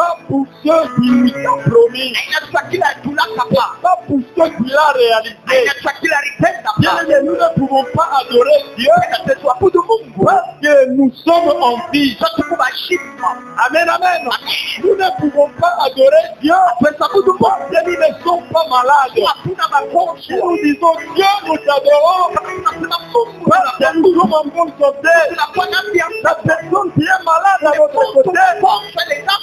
pas pour ceux qui lui ont promis, pas pour ceux qui l'ont réalisé. Bien, nous ne pouvons pas adorer Dieu parce que nous sommes en vie. Amen, amen. Nous ne pouvons pas adorer Dieu parce que nous ne sommes pas malades. Si nous disons Dieu, nous t'adorons parce que nous sommes en bonne santé. La personne qui est malade à notre côté,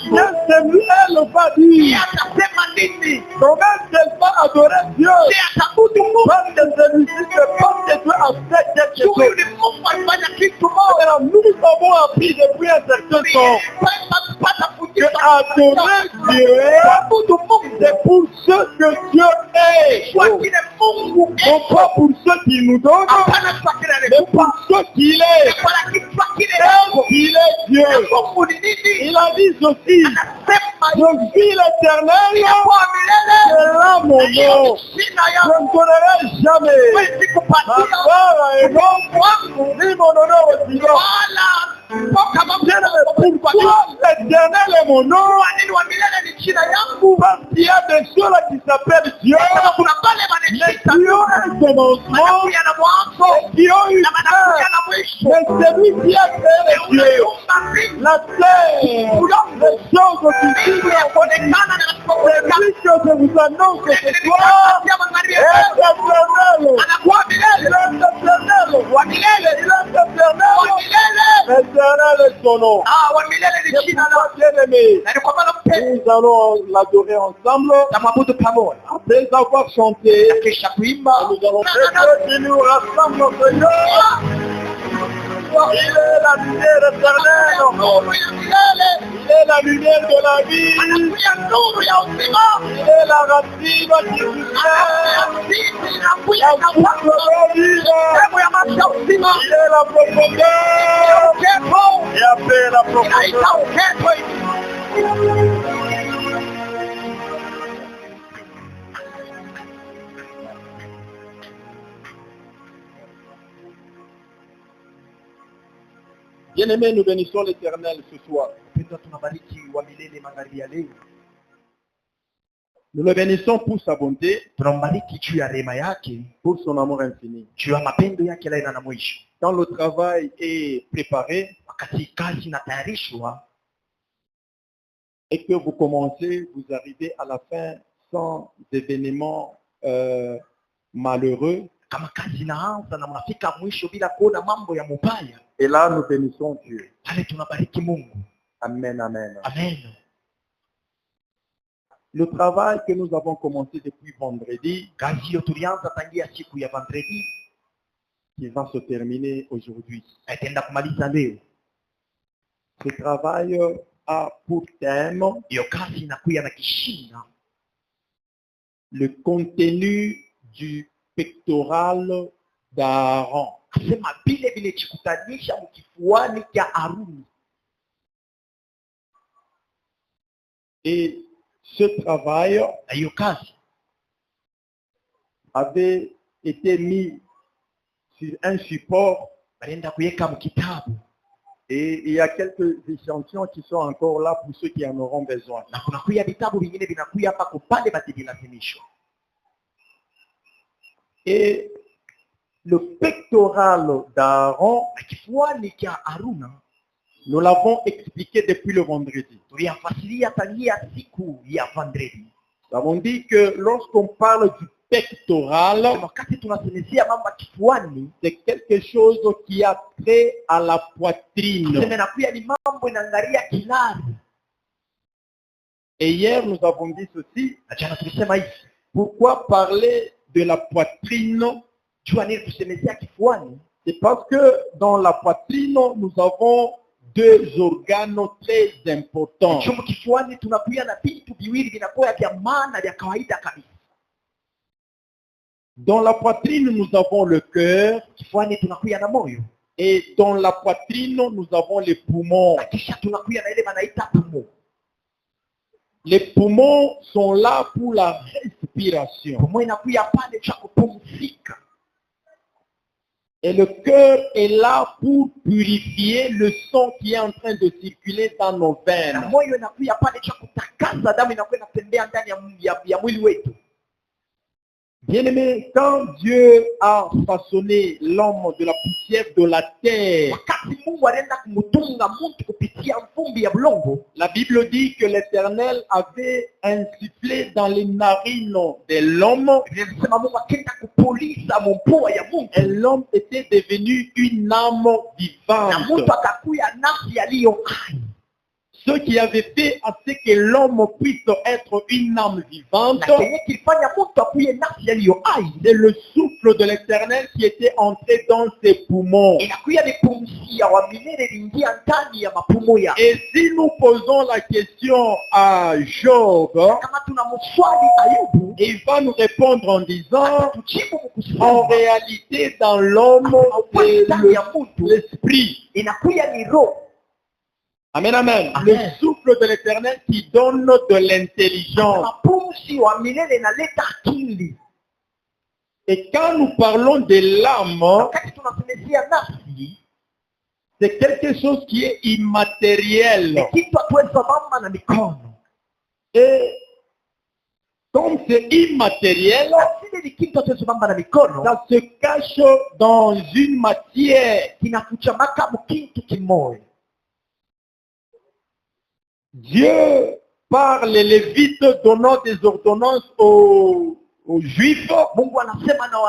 qu'est-ce qu'elle va dire? Comment elle va adorer Dieu? Parce que celui-ci ne pense que Dieu a fait quelque chose. Alors nous avons appris depuis un certain temps que adorer Dieu, c'est pour ce que Dieu est. Non pas pour ce qu'il nous donne, mais pour ce qu'il est. Il est Dieu. Il a dit ceci: je vis l'Éternel, c'est là mon nom. Je ne donnerai jamais ma gloire à un homme, ni mon honneur au silence. Pourquoi l'Éternel est mon nom? Parce qu'il y a des choses qui s'appellent Dieu, mais qui ont un commencement, qui ont une fin. Mais celui qui a créé les cieux, la terre, les choses qui vivent, c'est lui que je vous annonce ce soir, est éternel. L'éternel est son nom. Bien-aimé, nous allons l'adorer ensemble. Après avoir chanté, nous allons faire qui nous rassemble au Seigneur. Il est la lumière éternelle. Il est la lumière de la vie. Il est la racine qui nous fait. Il est la profondeur. Et après la profondeur. Bien-aimés, nous bénissons l'Éternel ce soir. Nous le bénissons pour sa bonté, pour son amour infini. Quand le travail est préparé et que vous commencez, vous arrivez à la fin sans événements malheureux. Et là, nous bénissons Dieu. Amen, amen. Amen. Le travail que nous avons commencé depuis vendredi, qui va se terminer aujourd'hui. Ce travail a pour thème le contenu du pectoral d'Aaron. Et ce travail avait été mis sur un support et il y a quelques échantillons qui sont encore là pour ceux qui en auront besoin. Et le pectoral d'Aaron, nous l'avons expliqué depuis le vendredi. Nous avons dit que lorsqu'on parle du pectoral, c'est quelque chose qui a trait à la poitrine. Et hier, nous avons dit ceci. Pourquoi parler de la poitrine? C'est parce que dans la poitrine, nous avons deux organes très importants. Dans la poitrine, nous avons le cœur. Et dans la poitrine, nous avons les poumons. Les poumons sont là pour la respiration. Et le cœur est là pour purifier le sang qui est en train de circuler dans nos Na veines. moyo inakuya pale cha kutakaza damu inakuwa inatembea ndani ya mwili wetu. Bien-aimé, quand Dieu a façonné l'homme de la poussière de la terre, Wakati Mungu alienda kumutunga mtu kupitia mvumbi ya bulongo, la Bible dit que l'Éternel avait insufflé dans les narines de l'homme inasema Mungu akienda kupuliza mupua ya mtu, et l'homme était devenu une âme na vivante. mtu akakuya nafsi aliyo hai. Ce qui avait fait à ce que l'homme puisse être une âme vivante, Na kenye kilifanya mtu akuye nafsi aliyo hai, c'est le souffle de l'Éternel qui était entré dans ses poumons. inakuya ni pumzi ya wa milele iliingia ndani ya mapumo ya. Et si nous posons la question à Job, Kama tuna mswali Ayubu, il va nous répondre en disant, tujibu en mkusema réalité, dans l'homme, c'est ndani ya mtu l'esprit. inakuya ni roho. Amen, amen. Amen. Le souffle de l'Éternel qui donne de l'intelligence. Mapumzi wa milele inaleta akili. Et quand nous parlons de l'âme, Wakati tunasemezia nafsi, c'est quelque chose qui est immatériel. ni kitu hatuwezi mama na mikono. Et comme c'est immatériel, Asili ni kitu hatuwezi mama na mikono, ça se cache dans une matière. kinakuchamaka mkintu kimoja. Dieu, par les Lévites, donnant des ordonnances aux Juifs, Mungu anasema na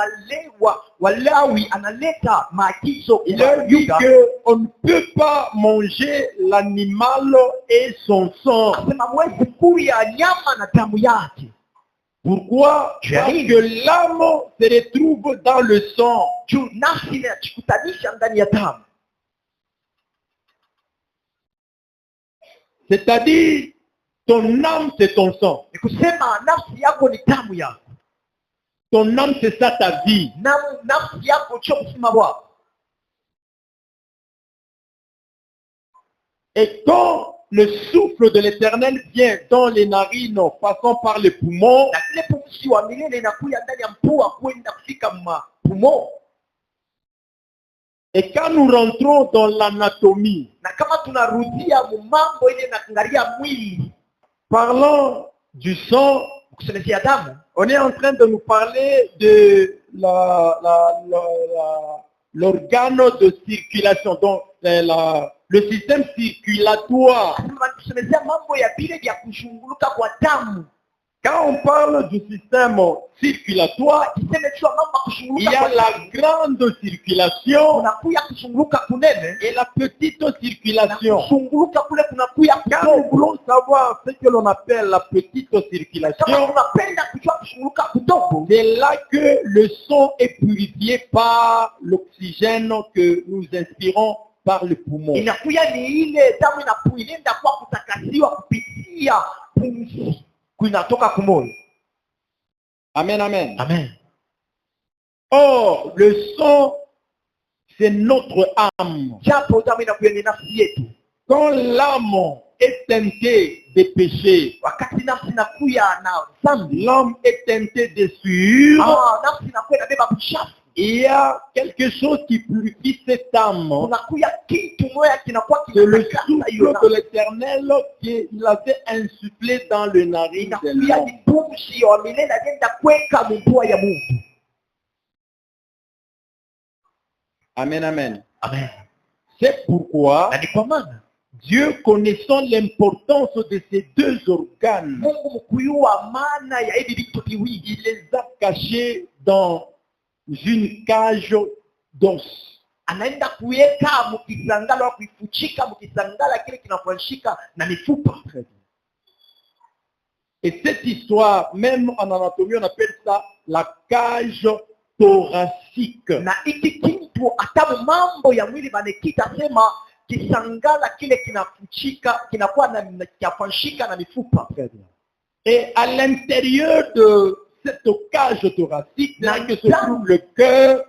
Walawi analeta maagizo il kwa leur dit Yuda. qu'on ne peut pas manger l'animal et son sang. Anasema mwezi kuya nyama na damu yake. Pourquoi? Parce que l'âme se retrouve dans le sang. Juu nafsi inajikutanisha ndani ya damu. C'est-à-dire, ton âme, c'est ton sang. Ni kusema nafsi yako ni damu yako. Ton âme, c'est ça ta vie. Nafsi yako sio kusema wako. Et quand le souffle de l'Éternel vient dans les narines, passant par les poumons, Na ile pumzi wa milele inakuya ndani ya mpua kwenda kufika mapumo. et quand nous rentrons dans l'anatomie, Na kama tunarudia mambo ile na kuangalia mwili, parlant du sang, kusemezea damu, on est en train de nous parler de l'organe de circulation, donc le système circulatoire. anasema kusemezea mambo ya vile vya kushunguluka kwa damu. Quand on parle du système circulatoire, Kiseme tu mambo ya il kushunguluka y a kwa la damu. grande circulation Kunakuya kushunguluka kunene et la petite na circulation. kushunguluka kule kunakuya Quand nous kudogo. voulons savoir ce que l'on appelle la petite Kama circulation, tunapenda kujua kushunguluka kudogo, c'est là que le sang est purifié par l'oxygène que nous inspirons par le poumon. inakuya ni ile damu inaenda kwa kutakasiwa kupitia pumzi kunatoka kumoyo. Amen, amen. Amen. Or, le sang, c'est notre âme. Japo damu inakuya ni nafsi yetu. Quand l'âme est teintée de péché, Wakati nafsi inakuya na dhambi, l'âme est teintée de sueur, nafsi inakuya inabeba uchafu. il y a quelque chose qui purifie cette âme. Kunakuya kitu moja kinakuwa C'est le kinatakasa souffle hiyo de nafsi. l'Éternel qu'il avait insufflé dans le narine de Inakuya l'homme. ni pumzi ya milele alienda kuweka mpua ya Mungu. Amen, amen. Amen. C'est pourquoi Na ni kwa maana Dieu, connaissant l'importance de ces deux organes, Mungu mkuyua maana ya hivi vitu viwili, il les a cachés dans une cage d'os. anaenda kuweka mkisangala wa kuifuchika mkisangala kile kinafanyika na mifupa. Et cette histoire, même en anatomie, on appelle ça la cage thoracique. Na hiki kitu hata mambo ya mwili banekita sema kisangala kile kinafuchika kinakuwa na kinafanyika na mifupa. Et à l'intérieur de cette cage thoracique, là que se trouve le cœur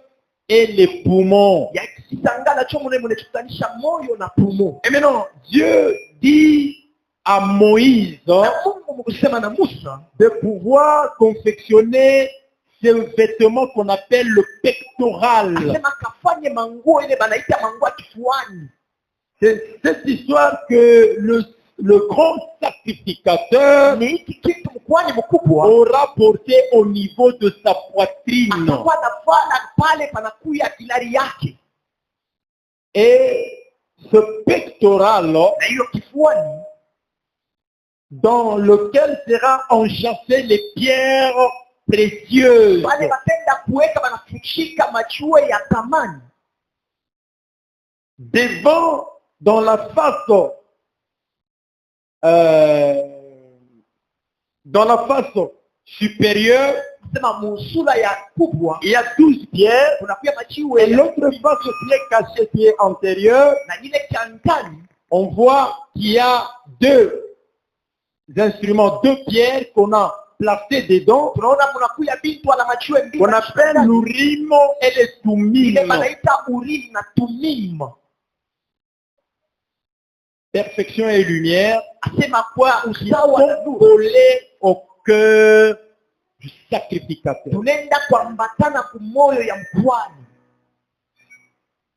et les poumons. Ya kisangala cho mune mnechutanisha moyo na pumo. Et maintenant, Dieu dit à Moïse Na Mungu mkusema na Musa de pouvoir confectionner ce vêtement qu'on appelle le pectoral. Asema kafanye manguo ile banaita manguo ya kifuani. C'est cette histoire que le grand sacrificateur Ni hiki kitu mkwani mkubwa aura porté au niveau de sa poitrine. atakuwa anafanya pale panakuya kilari yake. Et ce pectoral Na hiyo kifuani dans lequel sera enchâssé les pierres précieuses. pale batenda kuweka banafushika machue ya thamani. Devant, dans la face supérieure, Sema musula ya kubwa il y a 12 pierres, kunakuya et machiwe l'autre face qui est cachée, qui est antérieure, na ile kiantani on voit qu'il y a deux instruments, deux pierres qu'on a placées dedans, tunaona munakuya bintu ala machiwe mbili qu'on appelle l'urim et le ile thummim. banaita urim na tumim. Perfection et lumière, Asema kwa qui usawa na sont nuru collés au cœur du sacrificateur. tunaenda kuambatana kumoyo ya mkwani.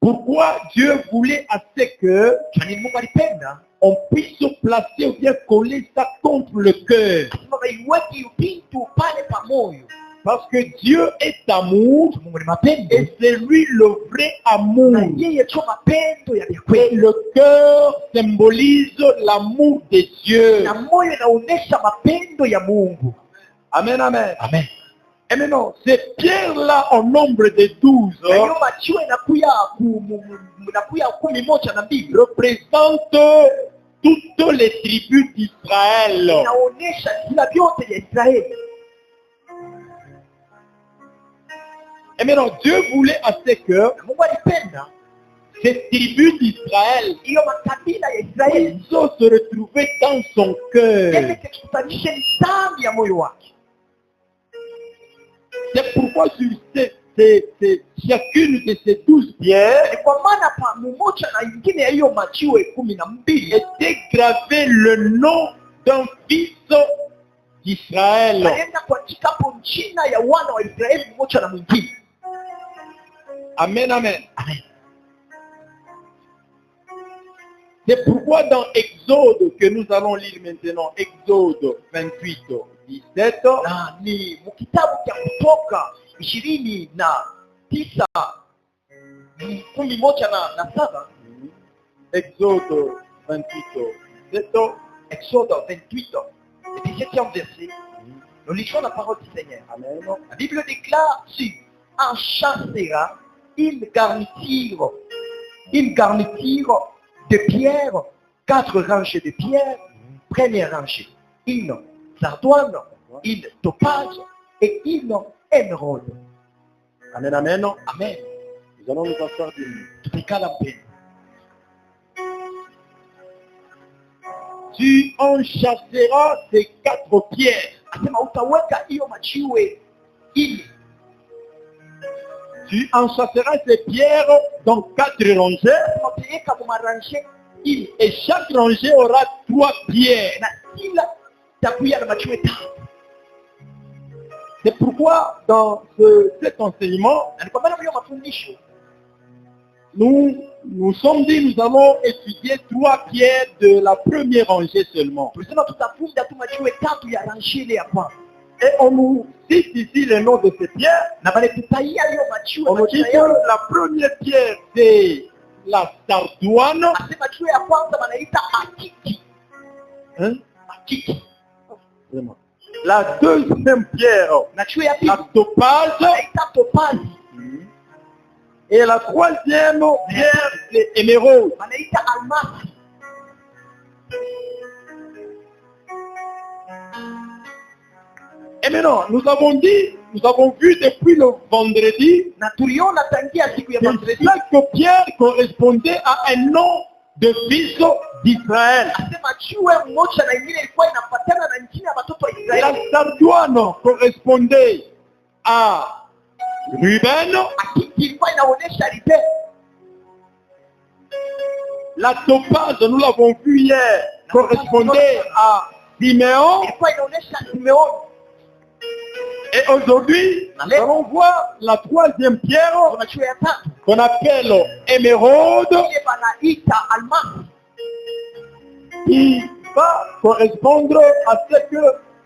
Pourquoi Dieu voulait à ce que Kwani Mungu alipenda on puisse se placer ou bien coller ça contre le cœur? asema baiweki bintu pale pa moyo. Parce que Dieu est amour Mungu ni mapendo et c'est lui le vrai amour. na yeye cho mapendo ya Et kweli, le cœur symbolise l'amour de Dieu. na moyo inaonesha mapendo ya Mungu. Amen, amen. Amen. Et maintenant, ces pierres-là au nombre de 12 Na hiyo machiwe inakuya inakuya 11 représentent toutes les tribus d'Israël. inaonesha kila vyote ya Israeli. Et maintenant, Dieu voulait à ce que Na Mungu alipenda ces tribus d'Israël hiyo makabila ya Israeli puissent se retrouver dans son cœur. ili kikutanishe ndani ya moyo wake. C'est pourquoi sur chacune de ces 12 pierres Ni kwa maana pa mmoja na ingine ya hiyo machiwe 12 était gravé le nom d'un fils d'Israël. alienda kuandika hapo jina ya wana wa Israeli mmoja na mwingine. Amen, amen. Amen. C'est pourquoi dans Exode, que nous allons lire maintenant, Exode 28, 17, Na ni mkitabu cha Kutoka 29 11 Exode 28, 17, Exode 28, le 17e verset. Nous lisons la parole du Seigneur. Amen. La Bible déclare sur en chassera une garniture de pierre, 4 rangées de pierre, première rangée, une sardoine, une topaz et une émeraude. Amen, amen. Amen. Nous allons nous asseoir debout. Tutakala mpendo. Tu en chasseras ces 4 pierres. Asema utaweka hiyo machiwe ili. Tu en chasseras ces pierres dans 4 rangées. Asema utaweka mumaranje ili. Et chaque rangée aura 3 pierres. Na kila takuya na machiwe 3. C'est pourquoi dans cet enseignement, Na ni kwa maana hiyo mafundisho nous sommes dit, nous allons étudier 3 pierres de la première rangée seulement. tulisema tutafunda tu machiwe 3 ya ranje ile ya kwanza. Et on nous cite ici le nom de ces pierres. Na bale tutaia hiyo machiwe On nous dit machiwe yao. que la première pierre, c'est la sardoine. Asema machiwe ya kwanza banaita akiki. Hein? Akiki. Vraiment. La deuxième pierre, Machiwe ya pili la topaze. banaita topazi. Et la troisième pierre, c'est émeraude. Banaita almasi. Et maintenant, nous avons vu depuis le vendredi Na tuliona tangia siku ya que Vendredi. chaque pierre correspondait à un nom de fils d'Israël. Asema chiwe mmoja na ingine ilikuwa inafuatana na njina ya watoto wa La Israeli. sardoine correspondait à Ruben. Akiki ilikuwa inaonesha Ruben. La topaze, nous l'avons vu hier, correspondait à Simeon. Ilikuwa inaonesha Simeoni. Et aujourd'hui, nous allons voir la troisième pierre Unajua ya tatu qu'on appelle émeraude, ile wanaita almasi, qui va correspondre à ce que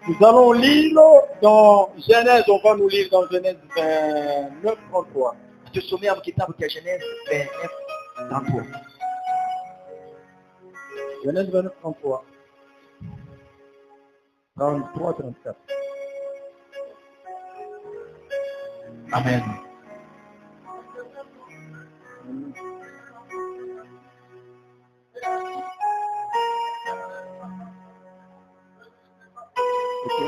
nous allons lire dans Genèse. On va nous lire dans Genèse 29, 33. tusomea kitabu cha Genèse 29:33. Genèse 29, 33. 33, 34. Amen. Ok.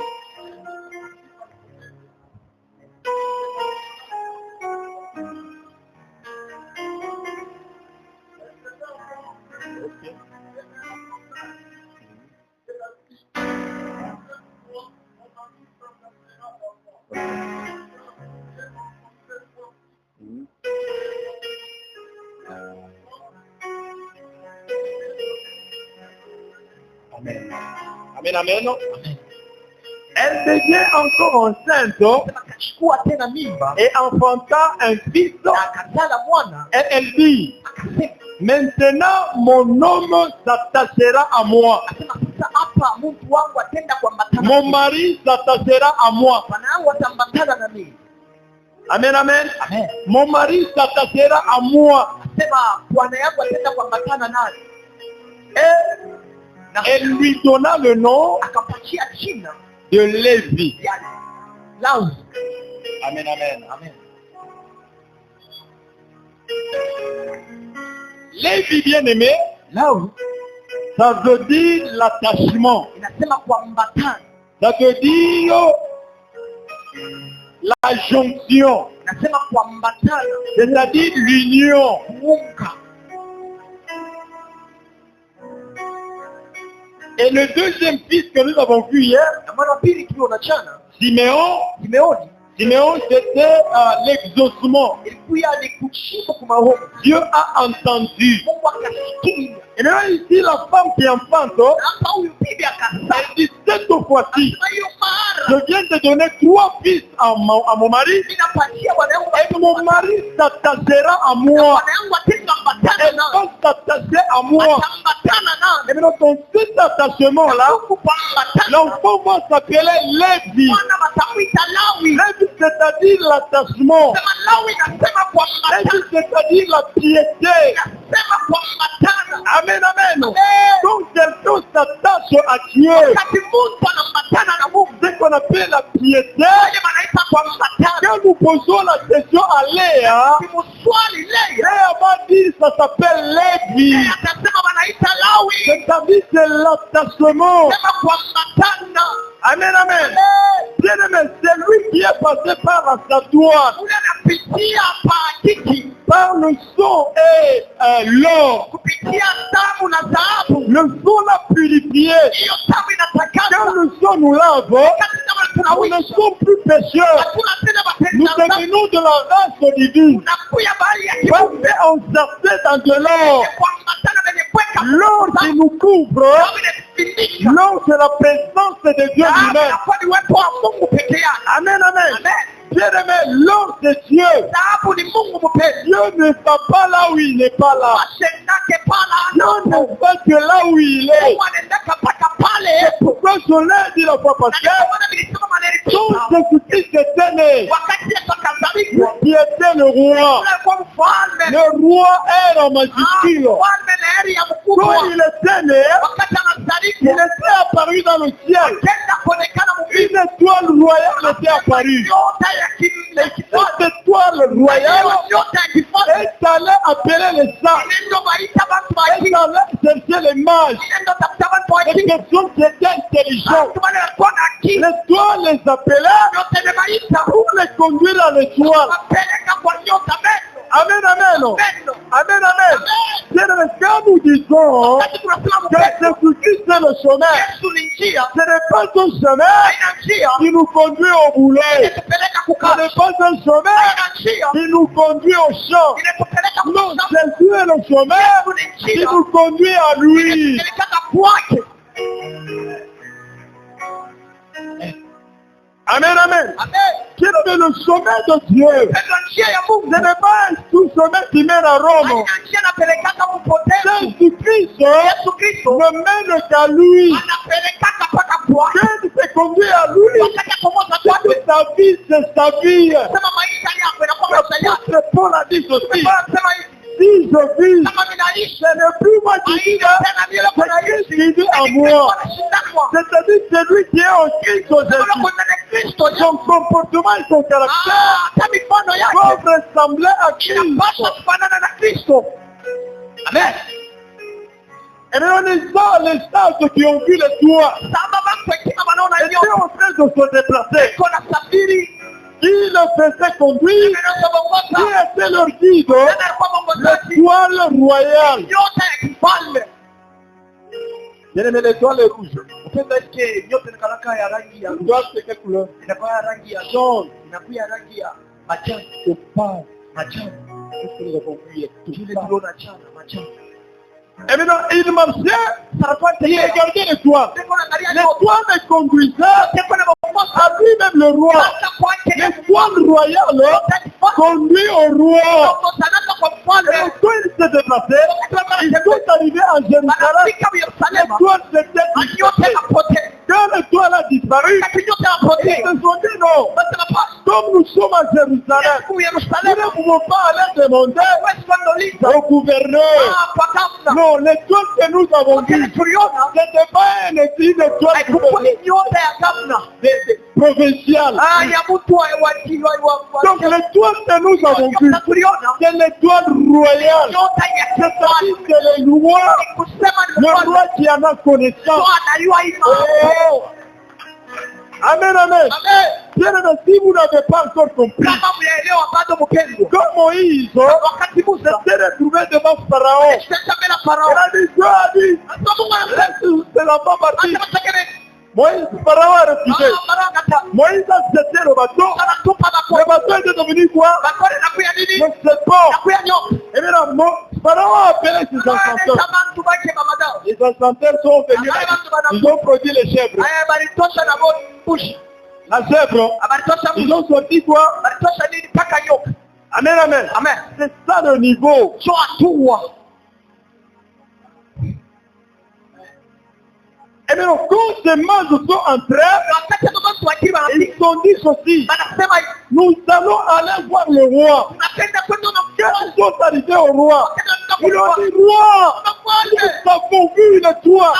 Ok. Amen. Amen, amen. Elle devient encore enceinte Sema akachukua tena mimba et enfanta un fils. na akazala mwana, Elle dit, akasema maintenant mon homme s'attachera à moi. akasema sasa hapa mtu wangu atenda kuambatana na Mon mimi. mari s'attachera à moi. Bwana wangu atambatana na mimi. Amen, amen. Amen. Mon mari s'attachera à moi. Asema bwana yangu atenda kuambatana naye. Na Elle lui donna le nom akampatia jina de Lévi. ya Lawi. Amen, amen. Amen. Lévi bien-aimé, Lawi ça veut dire l'attachement. inasema kuambatana, Ça veut dire la jonction. inasema kuambatana, C'est-à-dire l'union. kuunga. Et le deuxième fils que nous avons vu hier, Na mwana wa pili tuliona jana, Siméon, Simeoni, c'était l'exaucement. ilikuwa ni kuchimba kwa maombi. Dieu a entendu. Mungu akasikia. Et maintenant ici, la femme qui enfante, Na hapa huyu bibi akazaa. elle dit, cette fois-ci, Na hiyo je mara viens de donner 3 fils à mon mari, ninapatia bwana yangu et mon mari s'attachera à moi. bwana yangu atenda ambatana Elle nao. va s'attacher à moi. Atambatana nao. Et maintenant, dans cet attachement-là, Mungu kuambatana. l'enfant va s'appeler Lévi. Mwana watamwita Lawi. Lévi, c'est-à-dire l'attachement. Sema Lawi nasema kuambatana. Lévi, c'est-à-dire la piété. Nasema kuambatana. Amen, amen. Amen. Donc, quelqu'un s'attache à Dieu. Wakati mtu anambatana na Mungu, Ce qu'on appelle la piété. yeye anaita kuambatana. Quand nous posons la question à Léa, Kimswali leo, Léa va dire ça s'appelle Lévi. yeye atasema wanaita Lawi. C'est-à-dire c'est l'attachement. Sema kuambatana. Amen, amen. Bien aimé, c'est lui qui est passé par la statuette, Ule anapitia pakiti par le sang et l'or. kupitia damu na dhahabu. Le sang l'a purifié. Hiyo damu Quand inatakasa. le sang nous lave, Wakati kama nous ne tunawisha, sommes plus pécheurs. hatuna tena Nous matendo ya dhambi. devenons de la race divine. Unakuya bahari ya Parce kiumbe encerclés dans de l'or. kuambatana venye kuweka L'or qui nous couvre, damu inakufunika. l'or c'est la présence de Dieu Damu lui-même. inakuwa ni uwepo wa Mungu peke yake. Amen, amen. Amen. Bien aimé, l'or c'est Dieu. Dhahabu ni Mungu mpenzi. Dieu ne va pas là où il n'est pas là. Washendake pala Dieu hapo. ne va que là où il est. Mungu anaendaka mpaka pale. Pourquoi je l'ai dit la fois Na passée? ndio maana nilisema maneno Quand tisa. Jésus-Christ était né, Wakati Yesu akazaliwa, qui était le roi. yule alikuwa mfalme. Le roi est en majuscule. Mfalme na heri ya mkubwa. Quand il était né, Wakati il anazaliwa, était apparu dans le ciel. akenda kuonekana mbinguni. Une étoile royale était apparue. Nyota ya Cette étoile royale nyota ya kifalme. est allée appeler les saints. Ndio waita watu wa Est allée chercher les mages. ndio tafuta watu wa Les personnes qui étaient intelligentes. watu wale walikuwa na akili. L'étoile les appelait Yote nimewaita pour les conduire à l'étoile. wapeleka kwa nyota meno. Amen, amen. Meno. Amen, amen. Bien aimé, quand nous disons Wakati tunasema que mpendo, Jésus-Christ est le chemin, Yesu ni njia. ce n'est pas un chemin Haina njia. qui nous conduit au boulet. Inatupeleka Ce kukaa. n'est pas un chemin Haina njia. qui nous conduit au champ. Inatupeleka Non, kukaa. Jésus est le chemin Yesu ni qui njia. nous conduit à lui. Inatupeleka kwake. Amen, amen. Amen. Quel est le sommet de Dieu? Ndio njia ya Mungu. Ce n'est pas un sous-sommet qui mène à Rome. Haina njia inapelekaka kupotea. Jésus-Christ Yesu Kristo ne mène qu'à lui. anapelekaka mpaka kwa. Dieu te conduit à lui. Wakati akomoza kwake. C'est sa vie, c'est sa vie. Sema maisha yako inakuwa maisha yako. L'apôtre Paul a dit ceci. Sema hivi. Si je vis, Kama ninaishi. ce n'est plus moi qui vis, c'est Christ qui vit en moi. C'est-à-dire celui qui est en Christ Jésus. Son comportement et son caractère doivent ressembler à Christ. Amen. Et maintenant, les sages qui ont vu les toits étaient en train de se déplacer. Qui le faisait conduire, qui était leur guide, l'étoile royale. Bien aimé, l'étoile est rouge. L'étoile, c'est quelle couleur? Jaune. Opale. Qu'est-ce que nous avons vu? Et maintenant, il marchait, il regardait l'étoile. L'étoile les conduisait à lui-même le roi. L'étoile royale conduit au roi. Et quand il s'est déplacé, ils sont arrivés à Jérusalem. L'étoile s'était disparue. Quand l'étoile a disparu, ils se sont dit non. Comme nous sommes à Jérusalem, nous ne pouvons pas aller demander au gouverneur. Non, l'étoile que nous avons vue, ce n'était pas une étoile provinciale. Donc l'étoile que nous avons vue, c'est l'étoile royale. C'est-à-dire que c'est le roi qui en a connaissance. Oh. Amen, amen. Bien aimé, si vous n'avez pas encore compris, comme Moïse s'était retrouvé devant Pharaon, il a dit, Dieu a dit, c'est la fin partie. Moïse, Pharaon a refusé. Moïse a jeté le bateau. Le bateau était devenu quoi? Le serpent. Et maintenant, Pharaon a appelé ses encanteurs. Les encanteurs sont venus. Ils ont produit les chèvres. La chèvre, ils ont sorti quoi? Amen, amen. C'est ça le niveau. Et maintenant, quand ces mages sont entrés, ils sont dit ceci. Nous allons aller voir le roi. Quand ils sont arrivés au roi, ils ont dit, roi, nous avons vu une étoile.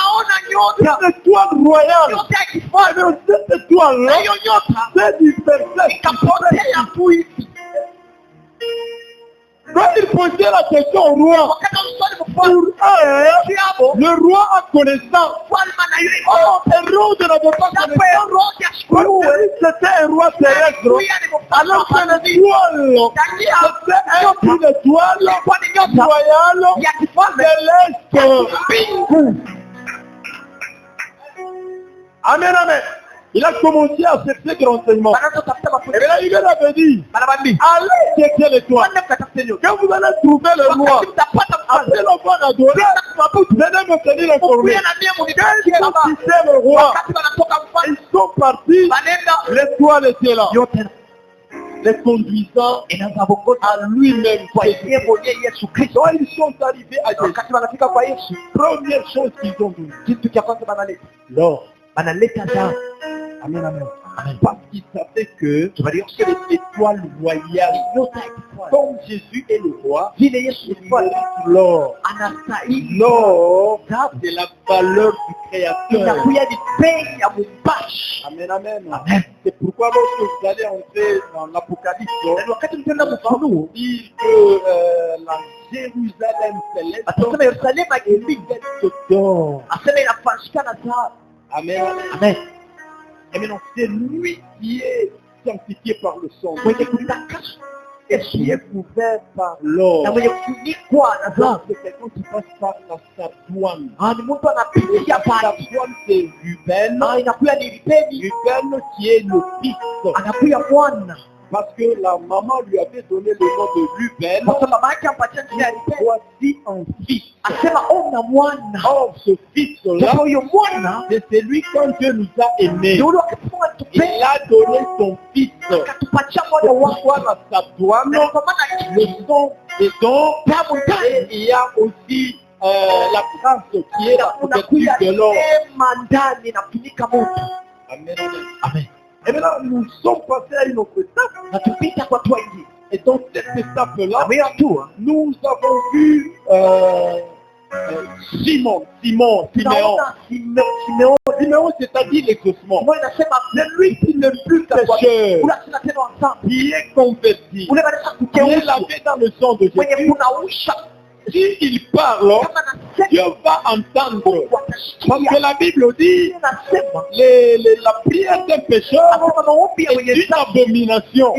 Cette étoile royale. Et maintenant, cette étoile-là, c'est du verset. Quand il posait la question au roi, pour eux, le roi a connaissance. Oh, Hérode n'avait pas connaissance. Pour lui, c'était un roi terrestre. Alors que l'étoile, c'était une étoile royale céleste. Amen, amen. Il a commencé à chercher des renseignements. Et là, il avait dit, allez checker l'étoile. Quand vous allez trouver le roi, après l'avoir adoré, vous allez me tenir informé. Quand ils ont quitté le roi, ils sont partis, l'étoile était là. Les conduisant à lui-même. Quand ils sont arrivés à Jésus, première chose qu'ils ont dit, l'or. Amen, amen. Parce qu'ils savaient que c'est l'étoile royale. Comme Jésus est le roi, il faut aller sur l'or. L'or, c'est la valeur du Créateur. Amen, amen. C'est pourquoi lorsque vous allez entrer dans l'Apocalypse, on dit que la Jérusalem céleste est d'or. Amen. Amen. Et maintenant, c'est lui qui est sanctifié par le sang. Et qui est couvert par l'or. C'est quelqu'un qui passe par la sardoine. La sardoine, c'est Ruben. Ruben qui est le fils. Parce que la maman lui avait donné le nom de Ruben. Voici un fils. Or, ce fils-là, c'est celui quand Dieu nous a aimés. Il a donné son fils. Pourquoi la statuano, le sang des dons, et il y a aussi la grâce qui est la couverture de l'or. Amen. Amen. Et maintenant, nous sommes passés à une autre étape. Et dans cette étape-là, nous avons vu Siméon, c'est-à-dire l'exaucement. C'est lui qui n'est plus pécheur, qui est converti, qui est lavé dans le sang de Jésus. S'il parle, Dieu va entendre. Parce que la Bible dit, la prière d'un pécheur est une abomination.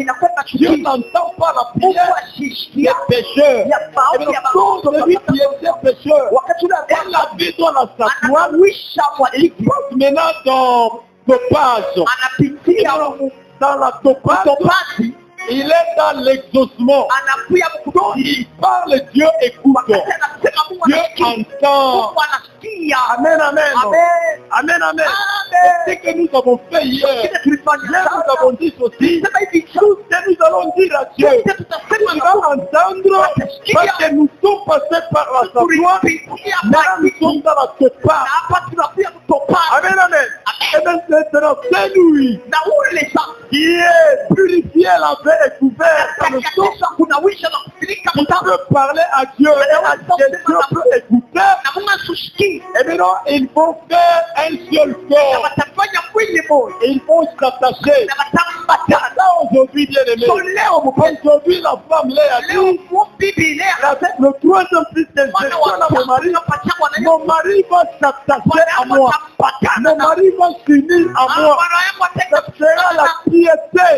Dieu n'entend pas la prière des pécheurs. Et celui qui était pécheur, et la vie dans la statuette, il passe maintenant dans Topaz. Dans la Topaz, il est dans l'exaucement. Quand il parle, Dieu écoute. Dieu entend. Amen, amen. Amen, amen. C'est ce que nous avons fait hier. Nous avons dit ceci. Nous allons dire à Dieu. Il va entendre parce que nous sommes passés par la statuette. Maintenant nous sommes dans la Topaz. Amen, amen. Et bien c'est dans cette nuit qui est purifié, lavé et couvert dans le sang. Tu peux parler à Dieu et Dieu peut écouter. Et maintenant, ils vont faire un seul corps. Et ils vont s'attacher. Là, aujourd'hui, bien aimé. Aujourd'hui, la femme Léa dit, avec le troisième fils de Jésus, mon mari va s'attacher à moi. Mon mari va s'unir à moi. Ça sera la piété.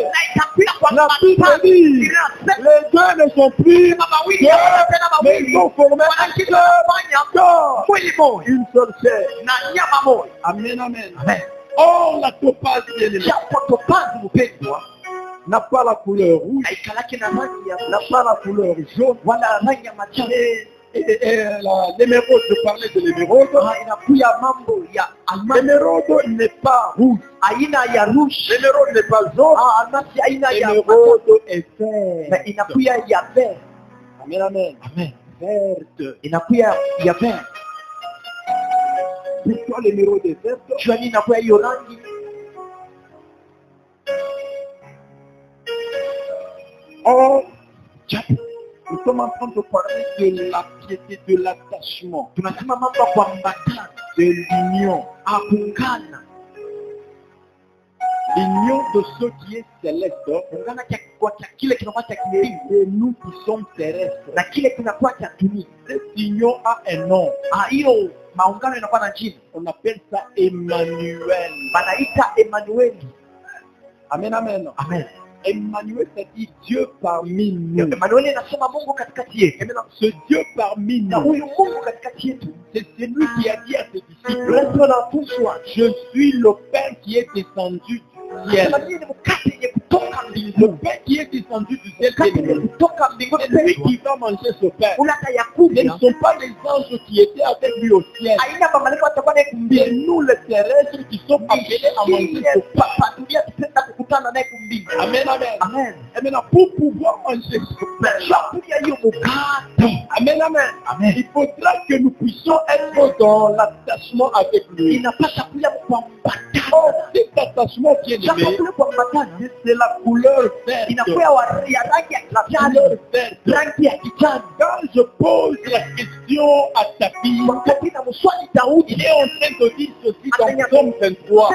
La Bible dit, les deux ne sont plus deux, mais ils sont formés un seul corps, une seule chair. Amen, amen. Or, la topaz n'a pas la couleur rouge, n'a pas la couleur jaune, et l'émeraude, je parlais de l'émeraude. L'émeraude n'est pas rouge. L'émeraude n'est pas jaune. L'émeraude est verte. Amen, amen. Verte. Pourquoi l'émeraude est verte? Or, nous sommes en train de parler de la piété, de l'attachement, de l'union. L'union de ce qui est céleste et nous qui sommes terrestres. Cette union a un nom. On appelle ça Emmanuel. Amen, amen. Emmanuel, c'est-à-dire Dieu parmi nous. Ce Dieu parmi nous, c'est celui qui a dit à ses disciples, je suis le Père qui est descendu du ciel. Le Père qui est descendu du ciel, c'est lui qui va manger ce Père. Ce ne sont pas les anges qui étaient avec lui au ciel. C'est nous les terrestres qui sommes appelés à manger ce Père. Amen, amen. Et maintenant, pour pouvoir manger ce Père, amen, amen. Il faudra que nous puissions être dans l'attachement avec lui. Oh, cet attachement qui est aimé, c'est la couleur verte. Quand je pose la question à ta fille, il est en train de dire ceci dans Somme 23.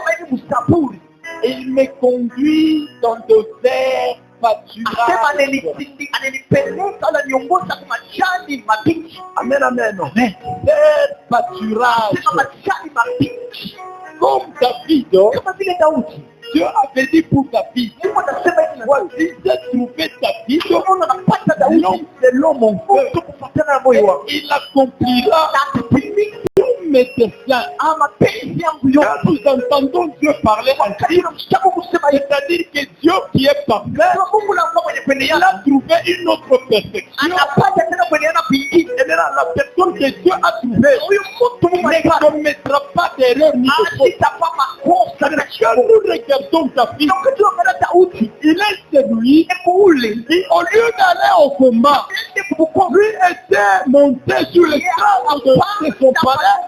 Il me conduit dans de verts pâturages. Amen, amen. Verts pâturages. Comme David, Dieu avait dit pour David, voici j'ai trouvé David l'homme selon mon cœur. Il accomplira tous mes desseins. Quand nous entendons Dieu parler ainsi, c'est-à-dire que Dieu qui est parfait, il a trouvé une autre perfection. Et maintenant, la personne que Dieu a trouvée ne commettra pas d'erreur ni de faute. Quand nous regardons David, il est celui qui, au lieu d'aller au combat, lui était monté sur les traces de son palais.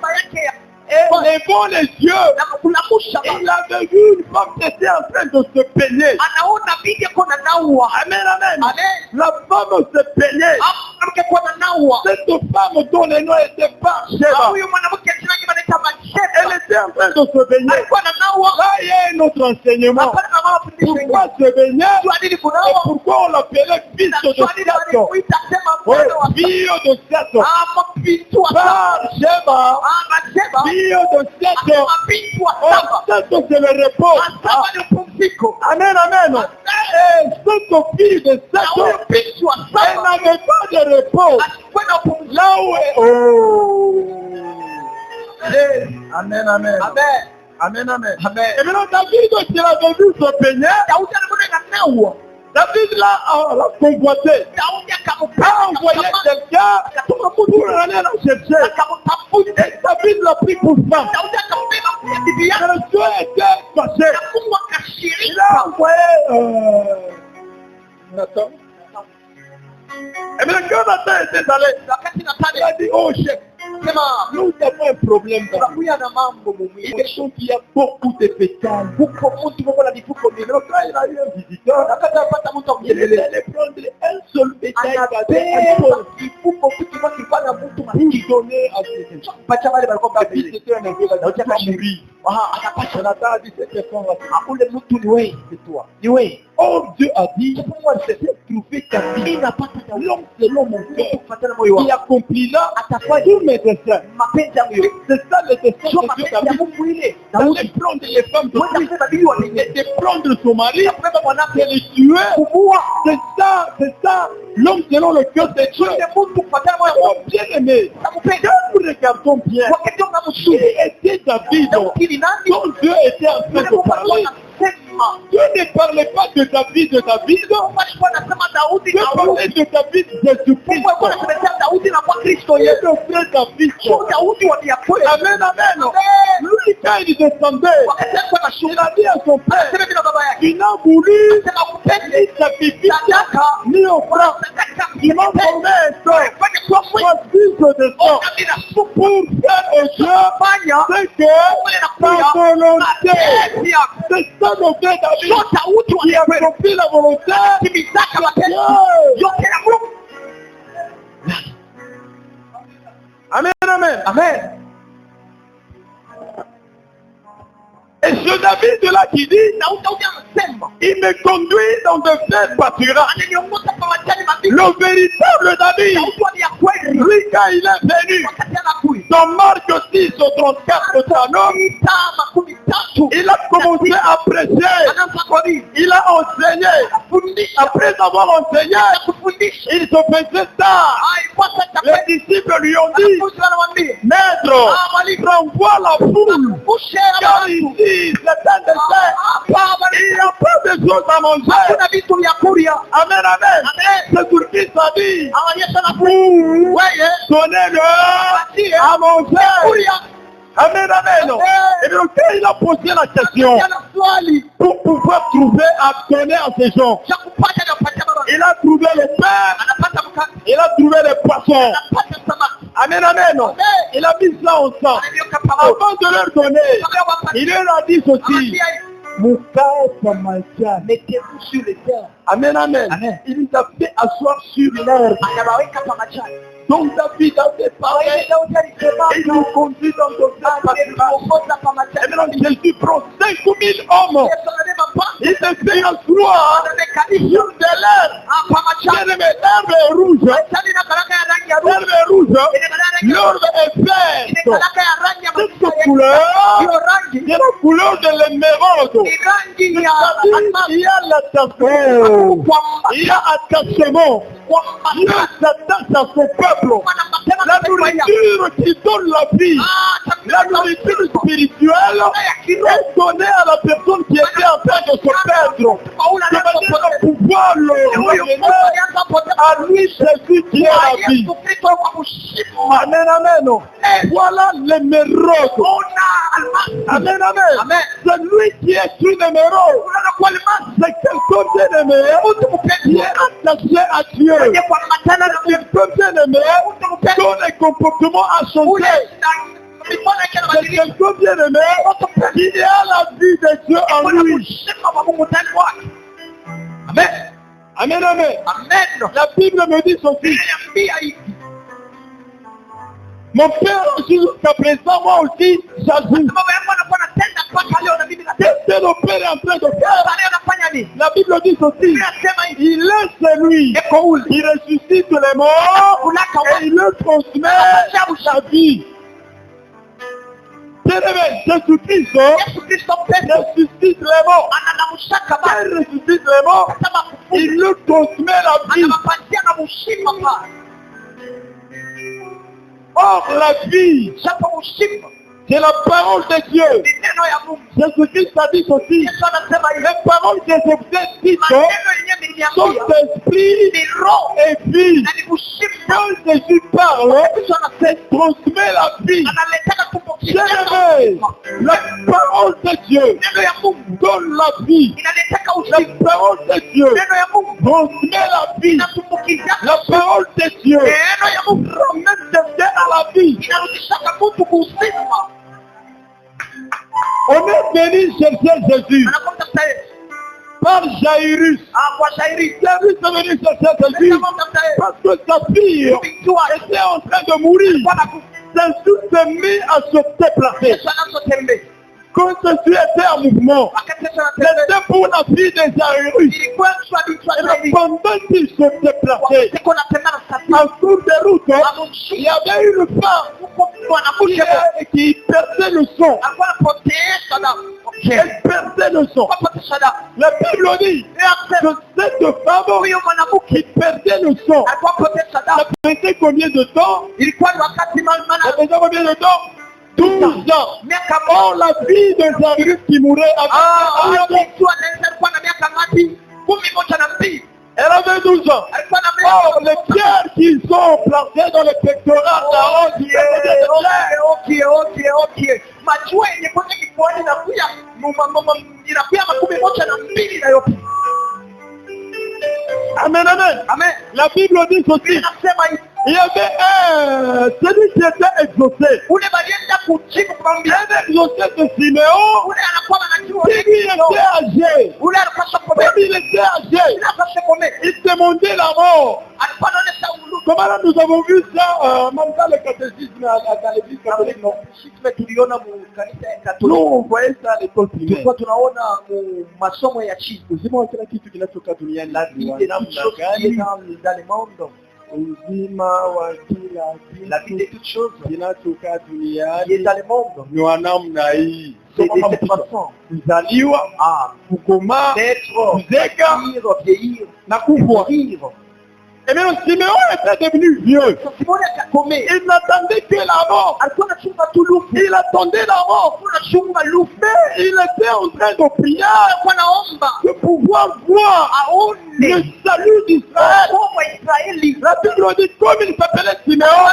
Et levant les yeux, il avait vu une femme qui était en train de se peigner. Amen, amen. La femme se peignait. Cette femme dont le nom était pas Sheba. Elle était en train de se baigner. Là, il y a un autre enseignement. Pourquoi se baigner? Et pourquoi on l'appelait fils de Sato? Oui, fille de Sato. Par Sheba. Fille de Sato. Sato, c'est le repos. Amen, amen. Et cette fille de Sato, elle n'avait pas de repos. Là où est... Oh. Amen, amen. Amen, amen. Et maintenant, David, il avait vu se peigner. David là, l'a convoité. A envoyé quelqu'un pour aller la chercher. Et David l'a pris pour femme. Le Dieu était fâché. Il a envoyé Nathan. Et bien quand Nathan était allé, il a dit, oh chef, nous avons un problème. Il y a beaucoup de pétales. Donc quand il a eu un visiteur, il allait prendre un seul bétail pour donner à ses gens. David était un peu là, il va mourir. Nathan a dit, cette personne va oh, Dieu a dit, c'est trouver ta vie. L'homme selon mon cœur, il accomplira tous mes desseins. C'est ça le dessein que Dieu a dit. D'aller prendre les femmes de Christ et de prendre son mari et le tuer. C'est ça, l'homme selon le cœur de Dieu. Oh, bien aimé, quand nous regardons bien, qui était David, dont Dieu était en train de parler. Dieu ne parlait pas de David, Dieu parlait de David Jésus-Christ. Il est le frère David. Amen, amen. Lui, quand il descendait, il a dit à son père, il n'a voulu ni sacrifier, ni offrande. Il m'a formé un sort, voici ce descend, pour faire au Dieu, c'est que sa volonté, c'est ça le fait David, qui a compris la volonté de Dieu. Amen, amen. Amen. Et ce David là qui dit, il me conduit dans de faits pâturages. Le véritable David, lui quand il est venu, dans Marc 6 au 34 de Tanon, il a commencé à prêcher, il a enseigné. Après avoir enseigné, il se faisait tard. Les disciples lui ont dit, Maître, renvoie la foule, car ici, c'est un dessert. Il n'y a pas de choses à manger. Amen, amen. C'est pour qui ça dit, donnez-leur à manger. Amen, amen. Et bien, quand il a posé la question, pour pouvoir trouver à donner à ces gens, il a trouvé le pain, il a trouvé les poissons. Amen, amen. Il a mis ça ensemble. Avant de leur donner, il leur a dit ceci. Mettez-vous sur les terres. Amen, amen. Il les a fait asseoir sur l'herbe. Donc David a fait pareil. Il nous conduit dans notre pâturage. Et maintenant Jésus prend 5 000 hommes Il te fait asseoir sur de l'herbe. Bien-aimé, l'herbe est rouge. L'herbe est rouge. L'herbe est verte. Cette couleur, c'est la couleur de l'émeraude. Il y a l'attachement. Il y a attachement. Dieu s'attache à son peuple. La nourriture qui donne la vie, la nourriture spirituelle est donnée à la personne qui était en train de se perdre. De manière à pouvoir le ramener à lui, Jésus qui est la vie. Amen, amen. Voilà l'émeraude. Amen, amen. C'est lui qui est une émeraude. C'est quelqu'un bien-aimé qui est attaché à Dieu. Quelqu'un bien-aimé dont les comportements a changé. C'est quelqu'un bien-aimé qui a la vie de Dieu en lui. Amen. Amen, amen. La Bible me dit ceci. Mon père, jusqu'à présent, moi aussi, j'agis. Qu'est-ce que le père est en train de faire? La Bible dit ceci. Il est celui qui ressuscite les morts et il leur transmet sa vie. Bien-aimé, Jésus-Christ ressuscite les morts. Il ressuscite les morts, il leur transmet la vie. Or, la vie, c'est la parole de Dieu. Jésus-Christ a dit ceci. Les paroles que je vous ai dites sont esprit et vie. Quand Jésus parle, c'est transmet la vie. Bien-aimé, la parole de Dieu donne la vie. La parole de Dieu transmet la vie. La parole de Dieu ramène quelqu'un à la vie. On est venu chercher Jésus par Jairus. Jairus est venu chercher Jésus parce que sa fille était en train de mourir. Jésus s'est mis à se déplacer. Quand Jésus était en mouvement, c'était pour la fille de Jairus. Et pendant qu'il se déplaçait, en cours de route, il y avait une femme qui perdait le son. Elle perdait le son. La Bible dit que cette femme qui perdait le son, ça faisait combien de temps? Ça faisait combien de temps? 12 ans. Or, la fille de Jairus qui mourait elle avait 12 ans. Or, les pierres qu'ils ont plantées dans le pectoral d'Aaron, Amen, amen. La Bible dit ceci. Il y avait celui qui était exaucé. Un exaucé de Siméon qui était âgé. Comme il était âgé, il demandait la mort. Comment nous avons vu ça même dans le catéchisme à l'église catholique, non? Nous, on voyait ça à l'école primaire. Uzima wa kila kitu kinachokaa duniani La vie de toutes choses qui est dans le monde. uzima wa kila La vie de toutes choses kinachokaa qui est duniani dans le monde. ni wa namna hii. C'est de cette façon. Kuzaliwa, kukomaa, Naître, kuzeka vieillir, na kufa. mourir. Et bien Siméon était devenu vieux. Il n'attendait que la mort. Il attendait la mort. Mais il était en train de prier de pouvoir voir le salut d'Israël. La Bible dit comme il s'appelait Siméon,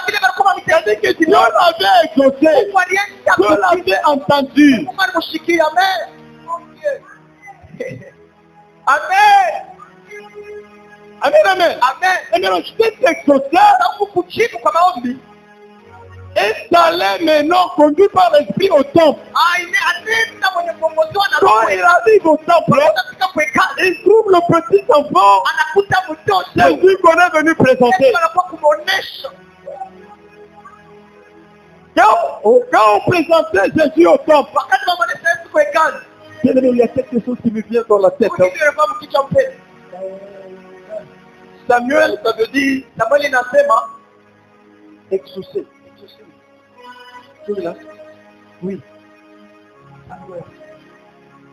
il a dit que Dieu l'avait exaucé. Dieu l'avait entendu. Amen. Amen, amen. Et maintenant, cet exaucé est allé maintenant conduit par l'esprit au temple. Quand il arrive au temple, il trouve le petit enfant Jésus qu'on est venu présenter. Quand on présentait Jésus au temple, Bien aimé, il y a quelque chose qui me vient dans la tête. hein. Samuel, ça veut dire exaucer. Oui, là. Oui. Samuel.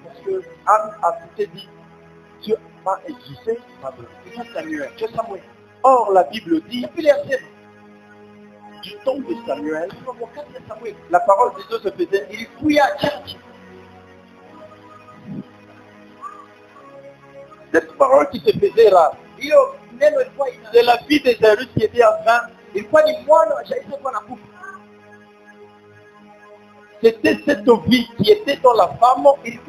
Parce que Anne a peut-être dit, Dieu m'a exaucé. C'est Samuel. Or, la Bible dit, du temps de Samuel, la parole de Dieu se faisait, il fouillait à Tchèque. Cette parole qui se faisait rare, c'est la vie de Jairus qui était en train. C'était cette vie qui était dans la femme. Cette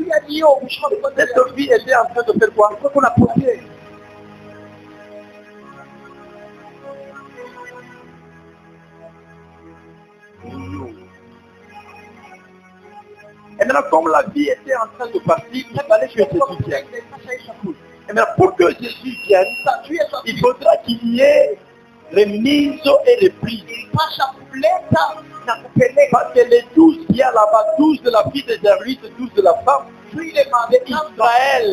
vie était en train de faire quoi? Il faut qu'on la protège. Et maintenant, comme la vie était en train de partir, il fallait que Jésus vienne. Et maintenant, pour que Jésus vienne, il faudra qu'il y ait remise et reprise. Parce que les 12 qu'il y a là-bas, 12 de la fille de Jairus, 12 de la femme, c'est Israël.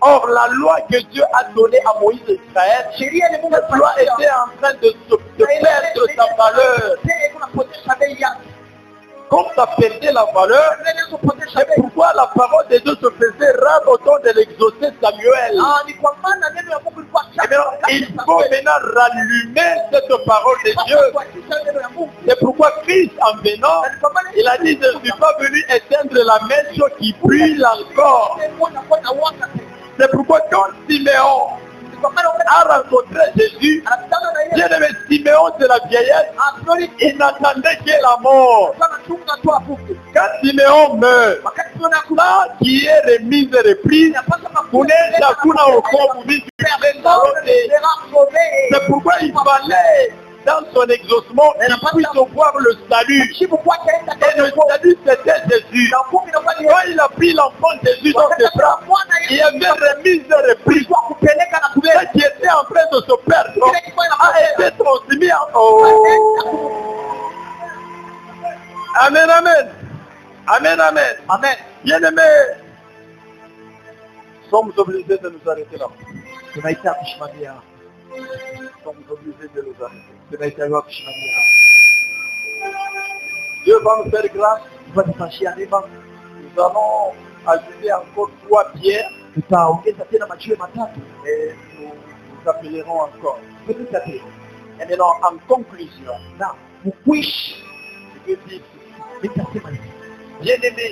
Or, la loi que Dieu a donnée à Moïse et Israël, cette loi était en train de perdre sa valeur. Comme ça perdait la valeur, c'est pourquoi la parole de Dieu se faisait rare au temps de l'exaucer Samuel. Et maintenant, il faut maintenant rallumer cette parole de Dieu. C'est pourquoi Christ, en venant, il a dit, je ne suis pas venu éteindre la mèche qui brûle encore. C'est pourquoi quand Siméon a rencontré Jésus, bien aimé, Siméon de la vieillesse, il n'attendait que la mort. Quand Siméon meurt, là qui est remise et reprise, c'est pourquoi il fallait dans son exaucement, il puisse voir le salut. Et le salut, c'était Jésus. Quand il a pris l'enfant Jésus dans ses bras, il y avait remise et reprise. Ce qui était en train de se perdre a été transmis en haut. Amen, amen. Amen, amen. Amen. Bien aimé, nous sommes obligés de nous arrêter là. Nous sommes obligés de nous arrêter. Dieu va nous faire grâce. Nous allons ajouter encore 3 pierres. Et nous appellerons encore. Et maintenant, en conclusion, je veux dire, bien aimé,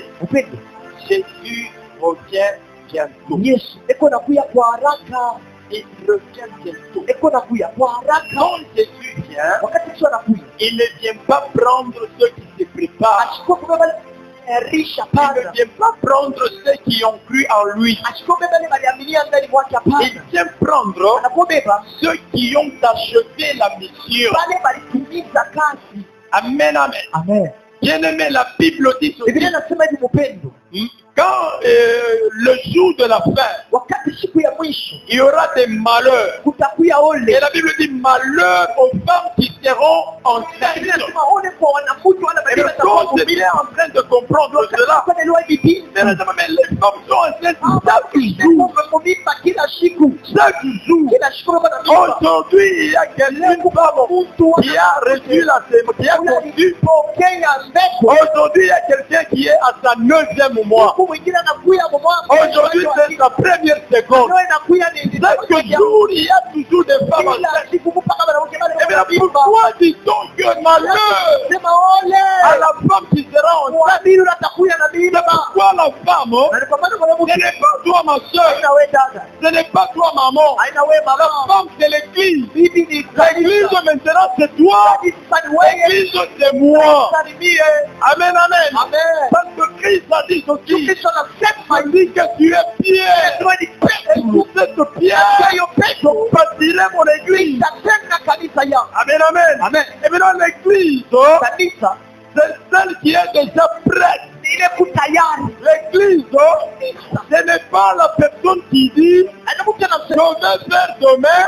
Jésus revient bientôt. Il revient bientôt. Quand Jésus vient, il ne vient pas prendre ceux qui se préparent. Il ne vient pas prendre ceux qui ont cru en lui. Il vient prendre ceux qui ont achevé la mission. Amen, amen. Amen. Bien aimé, la Bible dit ceci. Quand le jour de la fin, il y aura des malheurs. Et la Bible dit malheur aux femmes qui seront enceintes. Et le corps est bien en train de comprendre cela. Mais les femmes sont enceintes chaque jour. Aujourd'hui, il y a quelqu'un qui a reçu la sémence, qui a conçu. Aujourd'hui, il y a quelqu'un qui est à sa 9e mois. Aujourd'hui, c'est sa première seconde. Chaque jour, il y a toujours des femmes enceintes. Et bien, pourquoi dit-on que malheur à la femme qui sera enceinte? C'est pourquoi la femme, ce n'est pas toi ma soeur, ce n'est pas toi maman. La femme, c'est l'église. L'église maintenant, c'est toi. L'église, c'est moi. Amen, amen. Parce que Christ a dit ceci. Il dit que tu es pierre. Et sur cette pierre, je bâtirai mon église. Amen, amen. Et maintenant l'église, c'est celle qui est déjà prête. L'église, ce n'est pas la personne qui dit je vais faire demain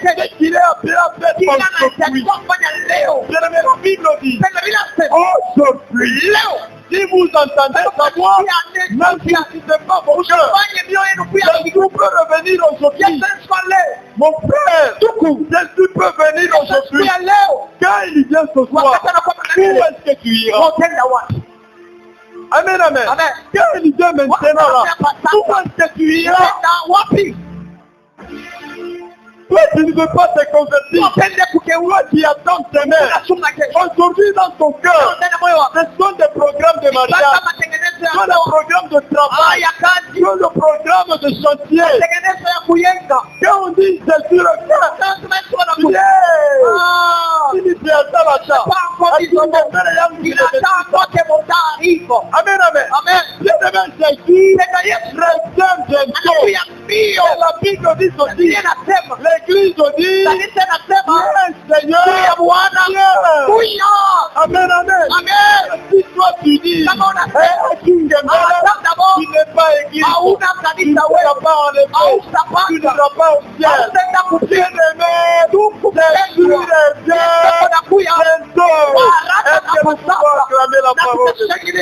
ce qu'il est appelé à faire aujourd'hui. La Bible dit aujourd'hui, si vous entendez sa voix, N'insistez pas mon cœur. Jésus peut revenir aujourd'hui. Mon frère, Jésus peut venir aujourd'hui. Quand il vient ce soir, où est-ce que tu iras? Amen, amen. Quand il vient maintenant là, où est-ce que tu iras? Toi, tu ne veux pas te convertir. Toi qui attends tes mères. Aujourd'hui, dans ton cœur, ce sont des programmes de mariage. Ce sont des programmes de travail. Ce sont des programmes de chantier. Quand on dit Jésus le fait, amen, amen. Bien-aimé Jésus, réserve bientôt. Et la Bible dit aussi, l'Église dit, Seigneur, amen, amen. Si toi tu dis, tu n'es pas église, tu ne seras pas en effet, tu ne seras pas au ciel. Bien-aimé, Jésus revient bientôt. Est-ce que vous pouvez acclamer la parole de Dieu?